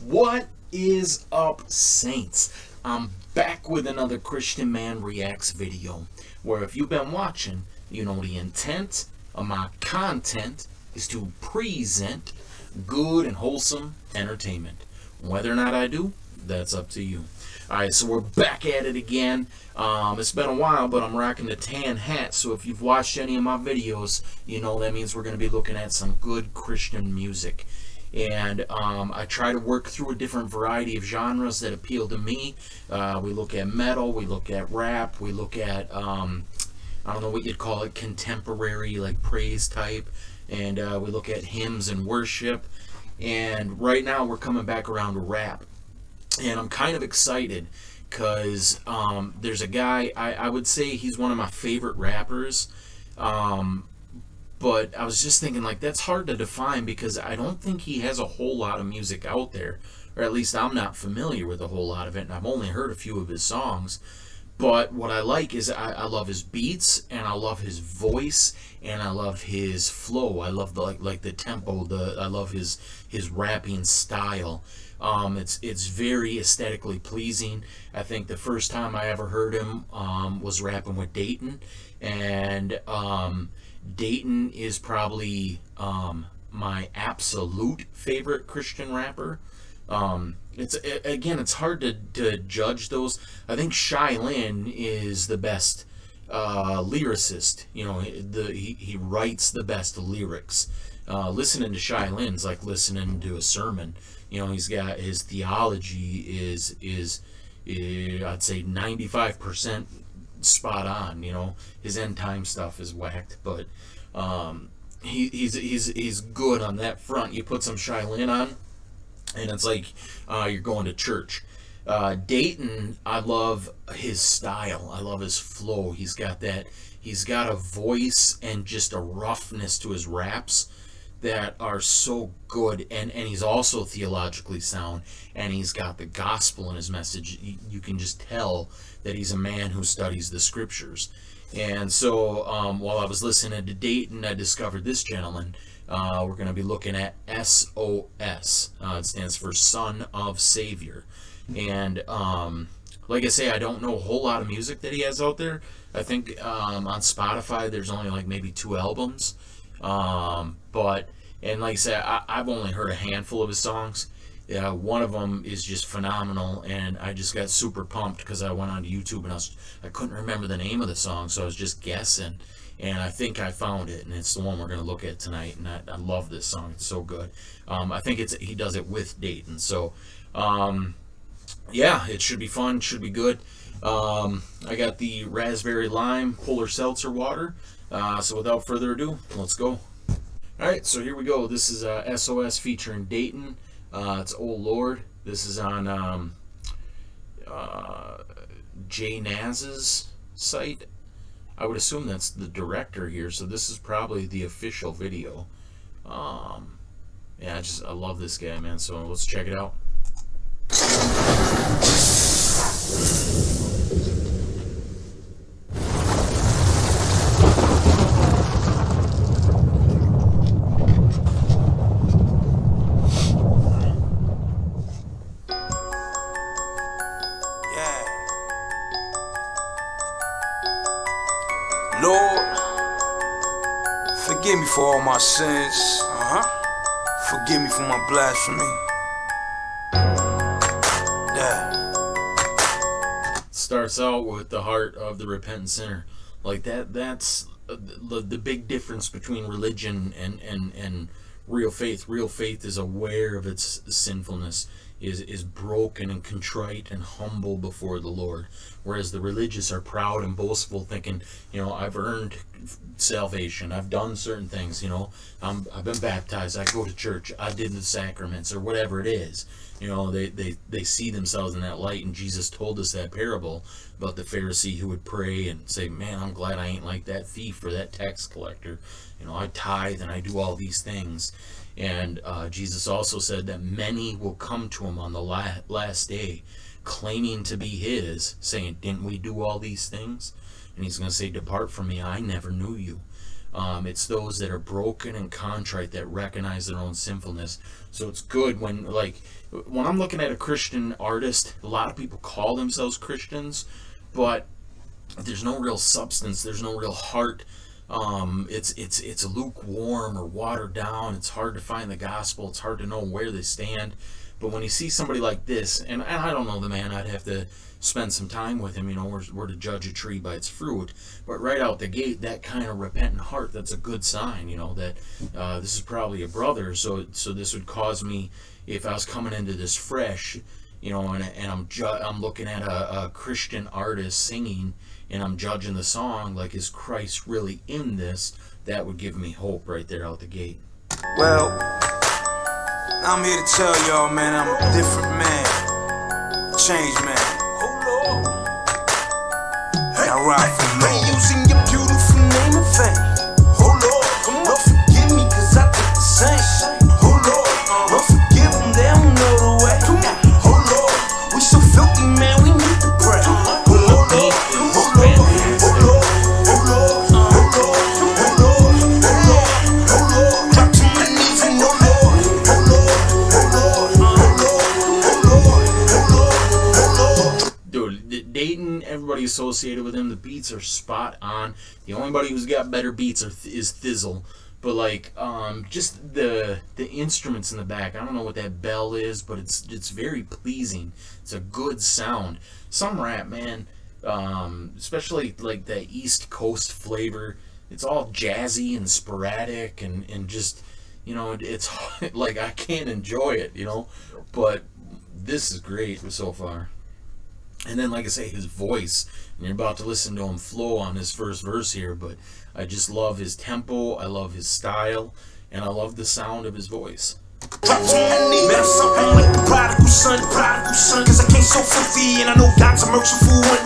What is up, Saints? I'm back with another Christian Man Reacts video, where if you've been watching, you know the intent of my content is to present good and wholesome entertainment. Whether or not I do, that's up to you. Alright, so we're back at it again. It's been a while, but I'm rocking the tan hat, so if you've watched any of my videos, you know that means we're going to be looking at some good Christian music. And I try to work through a different variety of genres that appeal to me. We look at metal, we look at rap, we look at, I don't know what you'd call it, contemporary, like praise type, and we look at hymns and worship. And right now we're coming back around to rap. And I'm kind of excited because there's a guy, I would say he's one of my favorite rappers. But I was just thinking, like, that's hard to define because I don't think he has a whole lot of music out there. Or at least I'm not familiar with a whole lot of it, and I've only heard a few of his songs. But what I like is I love his beats, and I love his voice, and I love his flow. I love the like the tempo. I love his rapping style. It's very aesthetically pleasing. I think the first time I ever heard him was rapping with Datin, and Datin is probably my absolute favorite Christian rapper. It's hard to judge those. I think Lynn is the best lyricist. You know, he writes the best lyrics. Listening to Lynn's like listening to a sermon. You know, he's got his theology is I'd say 95% spot on. You know, his end time stuff is whacked, but he's good on that front. You put some Lynn on, and it's like you're going to church. Datin, I love his style. I love his flow. He's got a voice and just a roughness to his raps that are so good, and he's also theologically sound, and he's got the gospel in his message. You can just tell that he's a man who studies the scriptures. And so while I was listening to Datin, I discovered this gentleman. We're going to be looking at S.O.S. It stands for Son of Savior. And like I say, I don't know a whole lot of music that he has out there. I think on Spotify there's only like maybe 2 albums. And like I said, I've only heard a handful of his songs. One of them is just phenomenal, and I just got super pumped because I went onto YouTube and I couldn't remember the name of the song, so I was just guessing, and I think I found it, and it's the one we're going to look at tonight. And I love this song; it's so good. I think he does it with Datin, so yeah, it should be fun, should be good. I got the raspberry lime polar seltzer water. So without further ado, let's go. Alright, so here we go. This is S.O.S. featuring Datin. It's Oh Lord. This is on J Naz's site. I would assume that's the director here, so this is probably the official video. Yeah, I love this guy, man, so let's check it out. Lord, forgive me for all my sins. Forgive me for my blasphemy. Starts out with the heart of the repentant sinner. Like that's the big difference between religion and real faith. Real faith is aware of its sinfulness, is broken and contrite and humble before the Lord, whereas the religious are proud and boastful, thinking, you know, I've earned salvation, I've done certain things, you know, I've been baptized, I go to church, I did the sacraments, or whatever it is. You know, they see themselves in that light, and Jesus told us that parable about the Pharisee who would pray and say, man, I'm glad I ain't like that thief or that tax collector. You know, I tithe and I do all these things. And Jesus also said that many will come to him on the last day, claiming to be his, saying, didn't we do all these things? And he's going to say, depart from me, I never knew you. It's those that are broken and contrite that recognize their own sinfulness. So it's good when I'm looking at a Christian artist, a lot of people call themselves Christians, but there's no real substance, there's no real heart. It's lukewarm or watered down. It's hard to find the gospel. It's hard to know where they stand. But when you see somebody like this, and I don't know the man, I'd have to spend some time with him. We're to judge a tree by its fruit. But right out the gate, that kind of repentant heart, that's a good sign. That this is probably a brother. So this would cause me, if I was coming into this fresh, and I'm looking at a Christian artist singing, and I'm judging the song, like, is Christ really in this? That would give me hope right there out the gate. Well, I'm here to tell y'all, man, I'm a different man. Change man. Hold on. Now ride for me. Hey, using your beautiful name and fame. Hold on. Come on, forgive me, cause I did the same. Hold on. Don't forgive them, they don't know the way. Hold on. We so filthy, man, we need to pray. Hold on. Datin, everybody associated with him, the beats are spot on. The only body who's got better beats is Thizzle. But just the instruments in the back, I don't know what that bell is, but it's very pleasing. It's a good sound. Some rap, man, especially like that East Coast flavor, it's all jazzy and sporadic and just, it's like I can't enjoy it, but this is great so far. And then, like I say, his voice, and you're about to listen to him flow on his first verse here, but I just love his tempo, I love his style, and I love the sound of his voice. Drop to my knee, man, I'm something like the prodigal son, cause I came so filthy, and I know God's a merciful one,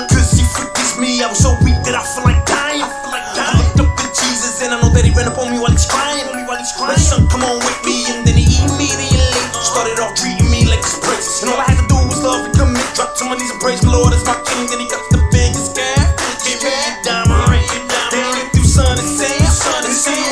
cause he forgives me. I was so weak that I feel like dying, I looked up at Jesus, and I know that he ran up on me while he's crying, my son, come on with me, and then he immediately started off treating me like this princess, and all I had to do was love and commit, drop to my knees and praise the Lord as my king, then he got the biggest scare, gave me a diamond ring, then he went through sun and sand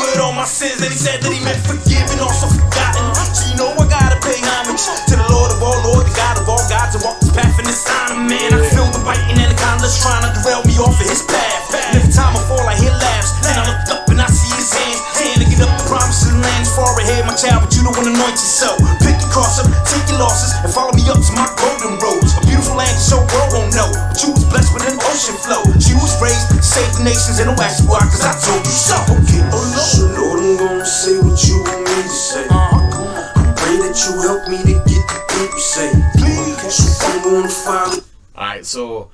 with all my sins, and he said that he meant forgiven, also forgotten, so I gotta pay homage to the Lord of all Lord, the God of all gods, and walk this path in this sign of man. I feel the biting anacondas trying to derail me off of his path, and every time I fall I hear laughs, then I look up and I see his hands, to get up the promises land far ahead, my child, but you the one anoint yourself. Pick your cross up, take your losses, and follow me up to my golden roads. A beautiful land the show world won't know, but you was blessed with an ocean flow. She was raised to save the nations, and don't ask why, cause I told you so. Okay, oh Lord. So Lord, I'm gonna say what you want me to say. I pray that you help me to get the people saved. Please, so I'm gonna follow. Alright, so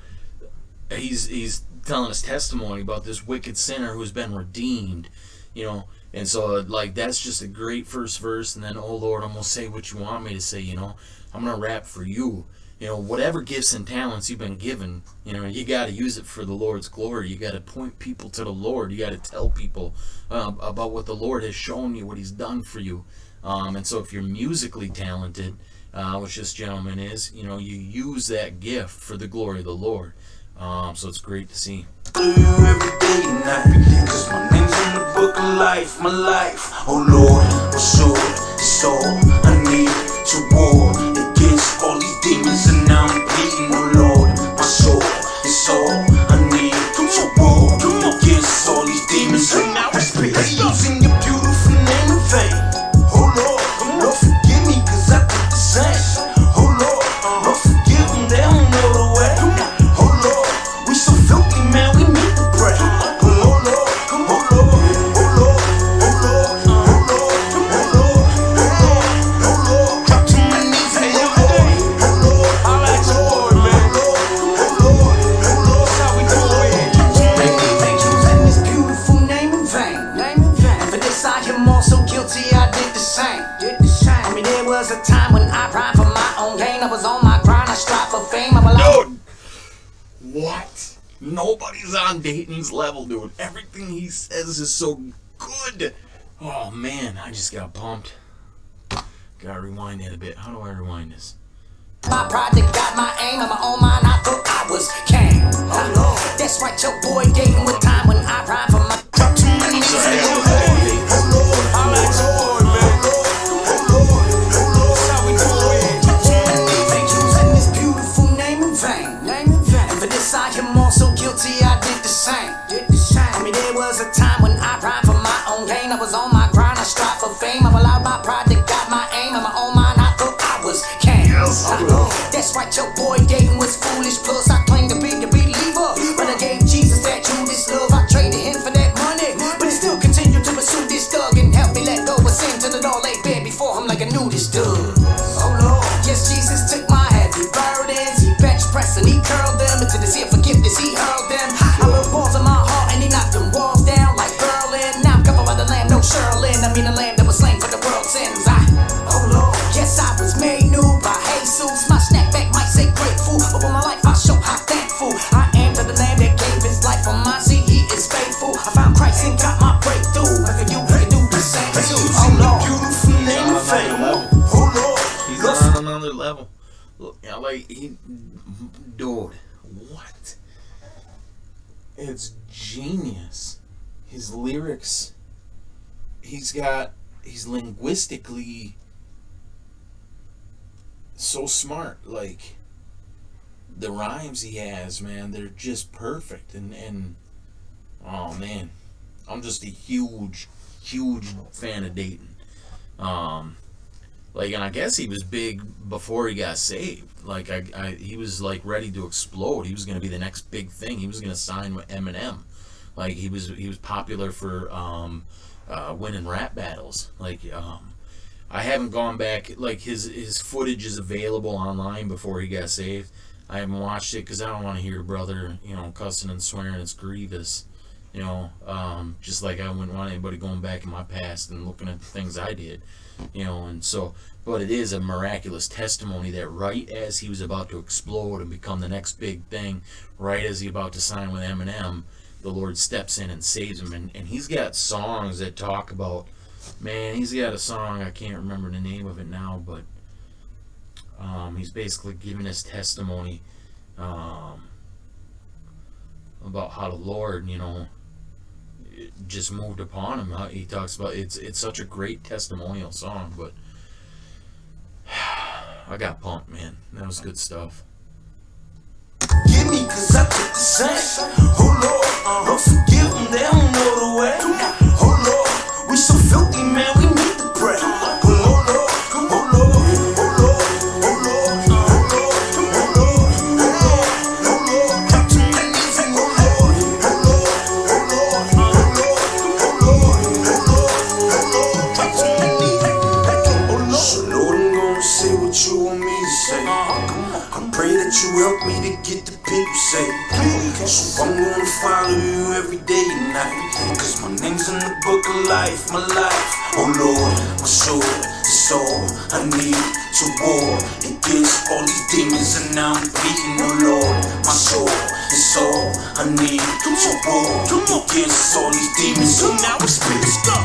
he's telling his testimony about this wicked sinner who's been redeemed, and so that's just a great first verse. And then, oh Lord, I'm gonna say what you want me to say, I'm gonna rap for you, whatever gifts and talents you've been given, you got to use it for the Lord's glory. You got to point people to the Lord. You got to tell people about what the Lord has shown you, what he's done for you. And so if you're musically talented, which this gentleman is, you use that gift for the glory of the Lord. So it's great to see. You every day and night, cause my name's in the book of life, my life. Oh Lord, my sword, it's all I need to war against all these demons, and now I'm bleeding. Oh Lord, my sword, it's all I need to war against all these demons, and now I speak. Using your beautiful name and fame. Oh Lord, don't forgive me, cause I did the same. Oh Lord, don't forgive them, they don't know the way. Oh Lord, we so filthy, man, we need to pray. Oh Lord, oh Lord, oh Lord, oh Lord, oh Lord, oh Lord, oh Lord, drop to my knees and oh Lord, I like the Lord, man. Oh Lord, that's how we do it. Ain't using this beautiful name in vain. And for this I am also guilty, I did the same. I mean, there was a time when I rhymed for my own gain. I was on my grind, I strive for fame. Dude, what? Nobody's on Datin's level, dude. Everything he says is so good. Oh man, I just got pumped. Gotta rewind it a bit. How do I rewind this? My project got my aim, on my own mind, I thought I was king. That's right, your boy Datin with time when I rhyme for my. Drop to my I was on my grind, I strive for fame. I'm allowed my pride that got my aim. In my own mind, I thought I was king. That's right, your boy Datin was foolish. Plus, I claimed to be the believer. But I gave Jesus that Judas love. I traded him for that money. But he still continued to pursue this thug and help me let go of sin till it all lay bare before him like a nudist dug. Oh Lord, yes, Jesus took my heavy burdens. He bench pressed and he curled them. Into the sea of forgiveness, he hurled them. I wrote balls in my heart and he knocked them walls down like Berlin. Now I'm covered by the lamb, no Sherlin. I mean the lamb that was slain for the world's sins. Oh Lord, yes, I was made new by Jesus. My snapback might say grateful, but for my life I show how thankful I am to the lamb that gave his life for mine. See, he is faithful. I found Christ and got my breakthrough. If you can do the same too. Oh Lord, beautiful name of fame. Oh Lord, he's on another level. Look, yeah, like dude, what? It's genius. His lyrics. He's linguistically so smart. Like the rhymes he has, man, they're just perfect. And oh man, I'm just a huge fan of Datin. Like, and I guess he was big before he got saved. Like, he was like ready to explode. He was gonna be the next big thing. He was gonna sign with Eminem. Like, he was popular for winning rap battles. Like, I haven't gone back. Like, his footage is available online before he got saved. I haven't watched it because I don't want to hear brother, cussing and swearing. It's grievous. Just like I wouldn't want anybody going back in my past and looking at the things I did. And so, but it is a miraculous testimony that right as he was about to explode and become the next big thing, right as he about to sign with Eminem, the Lord steps in and saves him. And he's got songs that talk about, man, he's got a song, I can't remember the name of it now, but he's basically giving his testimony about how the Lord, just moved upon him. He talks about it's such a great testimonial song, but I got pumped, man. That was good stuff. give me, cause I took the same. Oh Lord, don't forgive them, they don't know the way. Oh Lord, we so filthy, man, we need to pray. Oh Lord, oh Lord, oh Lord, oh Lord, oh Lord, oh Lord, oh Lord, come to my knees and oh Lord, oh Lord, oh Lord, oh Lord, oh Lord, oh Lord, come to my knees, oh Lord. So Lord, I'm gonna say what you want me to say. I pray that you help me to get the people saved. So I'm gonna follow you every day and night. Cause my name's in the book of life, my life. Oh Lord, my soul is all I need to war against all these demons. And now I'm beating, oh Lord, my soul is all I need to war against all these demons. So now it's finished up.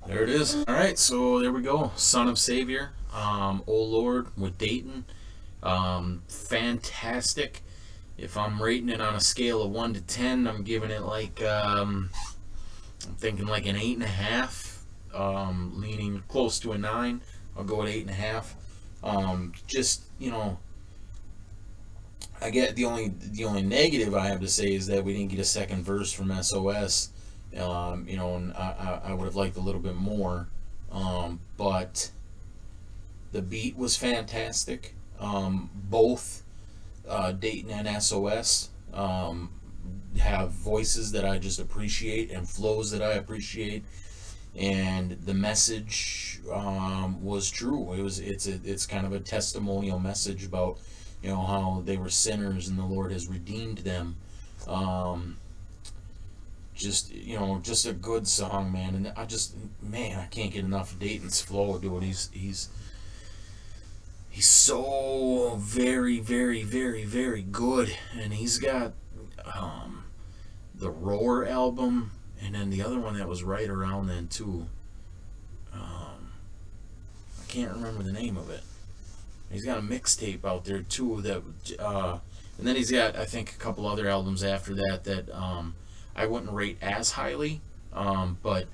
There it is. All right, so there we go. Son of Savior, Oh Lord with Datin. Fantastic. If I'm rating it on a scale of 1 to 10, I'm giving it like I'm thinking like an 8.5. Leaning close to a 9. I'll go at 8.5. Just I get the only negative I have to say is that we didn't get a second verse from S.O.S. And I would have liked a little bit more, but the beat was fantastic. Both Datin and S.O.S. Have voices that I just appreciate and flows that I appreciate, and the message was true. It's kind of a testimonial message about how they were sinners and the Lord has redeemed them. Just a good song, man. And I can't get enough of Datin's flow, dude. He's so very, very, very, very good. And he's got the Roar album, and then the other one that was right around then too. I can't remember the name of it. He's got a mixtape out there too that and then he's got, I think, a couple other albums after that I wouldn't rate as highly, but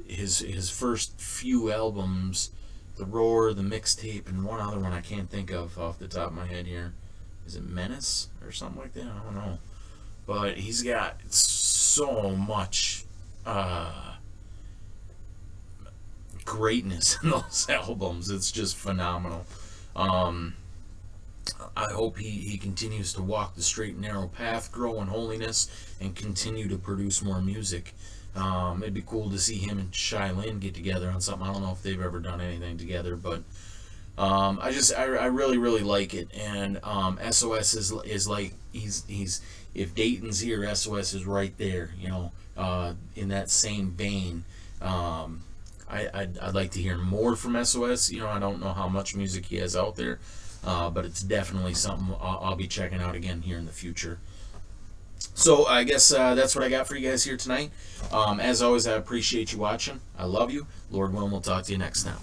his first few albums, The Roar, the mixtape, and one other one I can't think of off the top of my head here. Is it Menace or something like that? I don't know. But he's got so much greatness in those albums. It's just phenomenal. I hope he continues to walk the straight and narrow path, grow in holiness, and continue to produce more music. It'd be cool to see him and Shai Linne get together on something. I don't know if they've ever done anything together, but I really like it. And S.O.S is like he's if Datin's here, S.O.S is right there. You know, in that same vein. I'd like to hear more from S.O.S. You know, I don't know how much music he has out there, but it's definitely something I'll be checking out again here in the future. So I guess that's what I got for you guys here tonight. As always, I appreciate you watching. I love you. Lord willing, we'll talk to you next time.